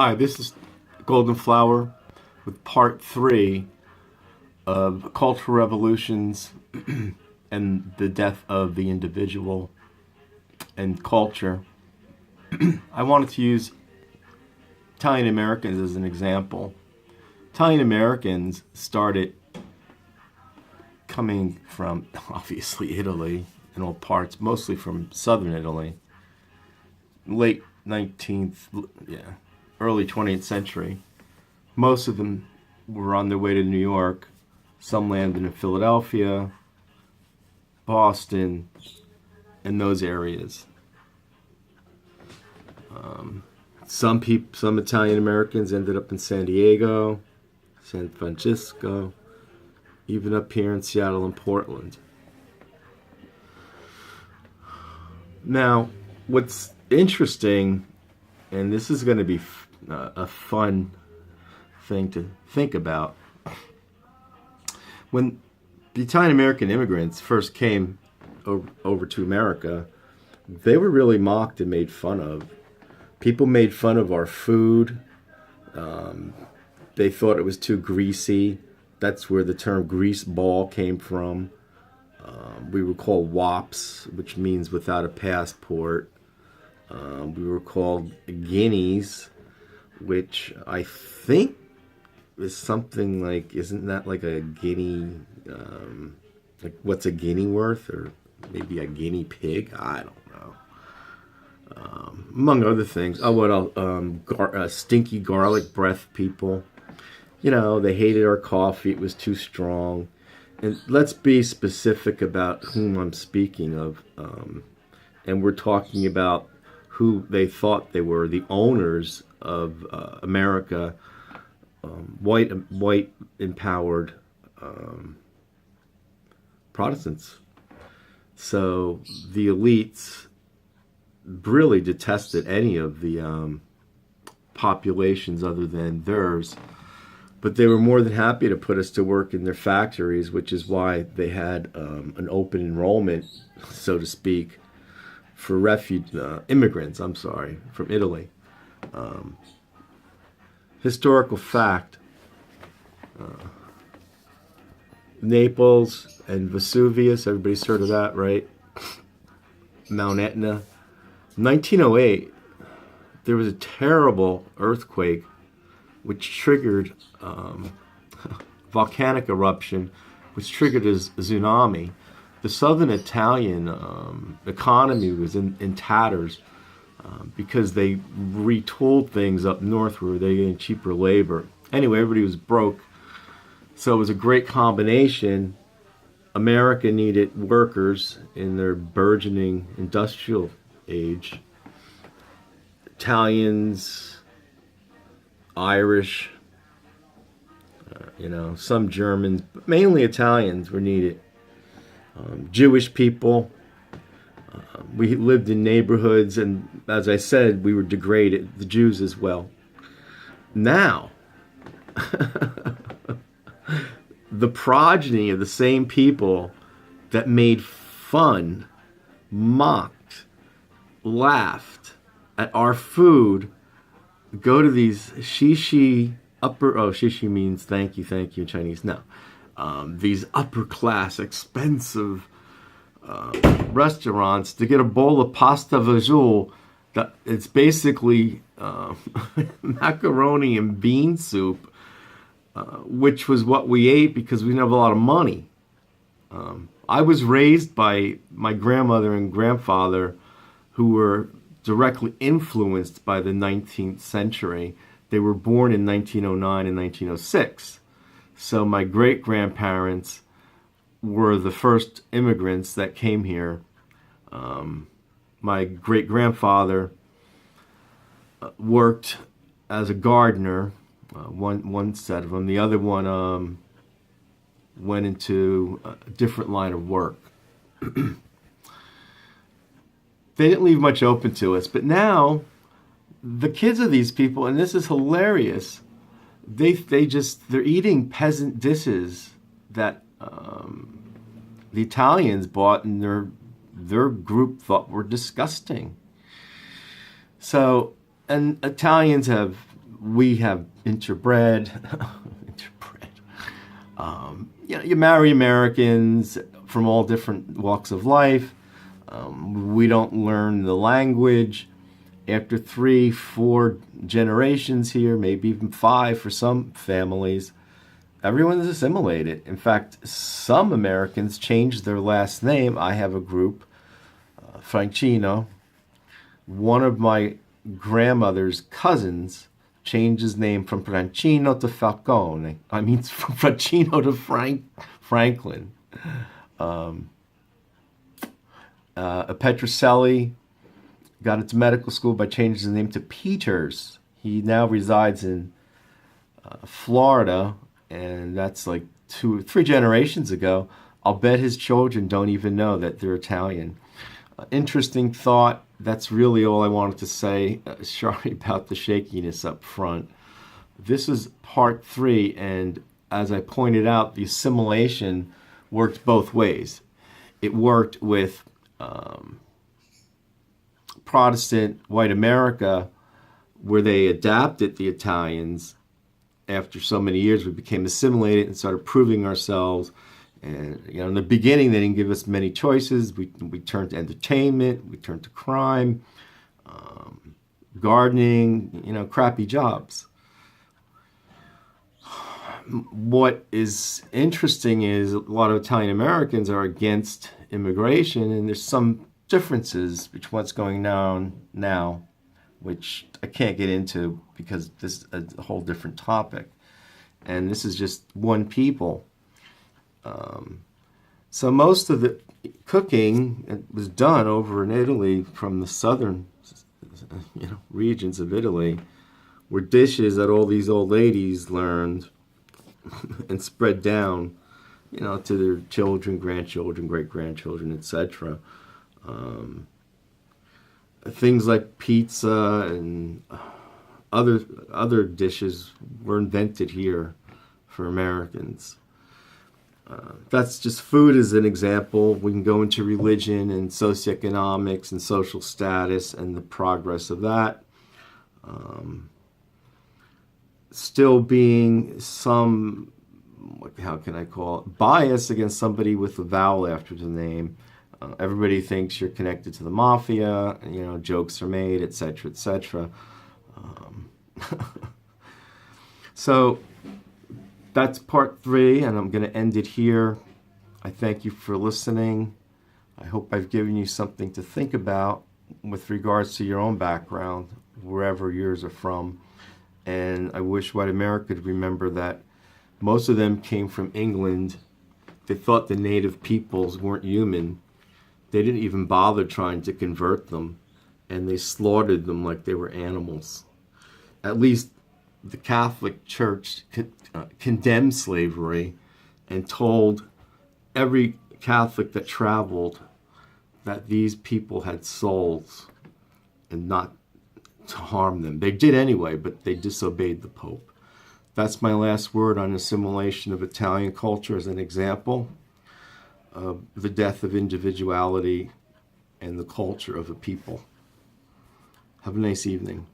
Hi, this is Golden Flower with part 3 of cultural revolutions and the death of the individual and culture. I wanted to use Italian Americans as an example. Italian Americans started coming from, obviously, Italy in all parts, mostly from southern Italy, late 19th, early 20th century. Most of them were on their way to New York. Some landed in Philadelphia, Boston, and those areas. Some Italian Americans ended up in San Diego, San Francisco, even up here in Seattle and Portland. Now, what's interesting, and this is going to be a fun thing to think about, when the Italian American immigrants first came over to America, they were really mocked and made fun of. People made fun of our food. They thought it was too greasy. That's where the term grease ball came from. We were called wops, which means without a passport. We were called guineas, which I think is something like, isn't that like a guinea, like what's a guinea worth? Or maybe a guinea pig? I don't know. Among other things. Oh, what else? Stinky garlic breath people. You know, they hated our coffee. It was too strong. And let's be specific about whom I'm speaking of. And we're talking about who they thought they were, the owners of America, white empowered Protestants. So the elites really detested any of the populations other than theirs, but they were more than happy to put us to work in their factories, which is why they had an open enrollment, so to speak, for immigrants, from Italy. Historical fact, Naples and Vesuvius, everybody's heard of that, right? Mount Etna. 1908, there was a terrible earthquake which triggered volcanic eruption, which triggered a tsunami. The southern Italian economy was in tatters because they retooled things up north where they were getting cheaper labor. Anyway, everybody was broke. So it was a great combination. America needed workers in their burgeoning industrial age. Italians, Irish, some Germans, but mainly Italians were needed. Jewish people. We lived in neighborhoods, and as I said, we were degraded, the Jews as well. Now, the progeny of the same people that made fun, mocked, laughed at our food go to these shishi shishi means thank you in Chinese. No. These upper class, expensive restaurants to get a bowl of pasta vajol. That it's basically macaroni and bean soup, which was what we ate because we didn't have a lot of money. I was raised by my grandmother and grandfather, who were directly influenced by the 19th century. They were born in 1909 and 1906. So my great-grandparents were the first immigrants that came here. My great-grandfather worked as a gardener, one set of them. The other one went into a different line of work. They didn't leave much open to us. But now, the kids of these people, and this is hilarious, they're eating peasant dishes that the Italians bought and their group thought were disgusting. So, and Italians have we have interbred. Interbred. You marry Americans from all different walks of life. We don't learn the language. After 3, 4 generations here, maybe even 5 for some families, everyone is assimilated. In fact, some Americans changed their last name. I have a group, Francino. One of my grandmother's cousins changed his name from Francino to Falcone. I mean, from Francino to Franklin. Petrocelli got into medical school by changing his name to Peters. He now resides in Florida, and that's like 2 or 3 generations ago. I'll bet his children don't even know that they're Italian. Interesting thought. That's really all I wanted to say. Sorry about the shakiness up front. This is part 3, and as I pointed out, the assimilation worked both ways. It worked with Protestant white America, where they adapted the Italians. After so many years, we became assimilated and started proving ourselves. And in the beginning, they didn't give us many choices. We turned to entertainment, we turned to crime, gardening, crappy jobs. What is interesting is a lot of Italian Americans are against immigration, and there's some differences between what's going on now, which I can't get into because this is a whole different topic. And this is just one people. So most of the cooking was done over in Italy from the southern regions of Italy, were dishes that all these old ladies learned and spread down, to their children, grandchildren, great-grandchildren, etc. Things like pizza and other dishes were invented here for Americans. That's just food as an example. We can go into religion and socioeconomics and social status and the progress of that. Still being some, how can I call it, bias against somebody with a vowel after the name. Everybody thinks you're connected to the mafia, jokes are made, etc., etc. So that's part 3, and I'm going to end it here. I thank you for listening. I hope I've given you something to think about with regards to your own background, wherever yours are from. And I wish white America could remember that most of them came from England. They thought the native peoples weren't human. They didn't even bother trying to convert them, and they slaughtered them like they were animals. At least the Catholic Church condemned slavery and told every Catholic that traveled that these people had souls and not to harm them. They did anyway, but they disobeyed the Pope. That's my last word on assimilation of Italian culture as an example of the death of individuality and the culture of a people. Have a nice evening.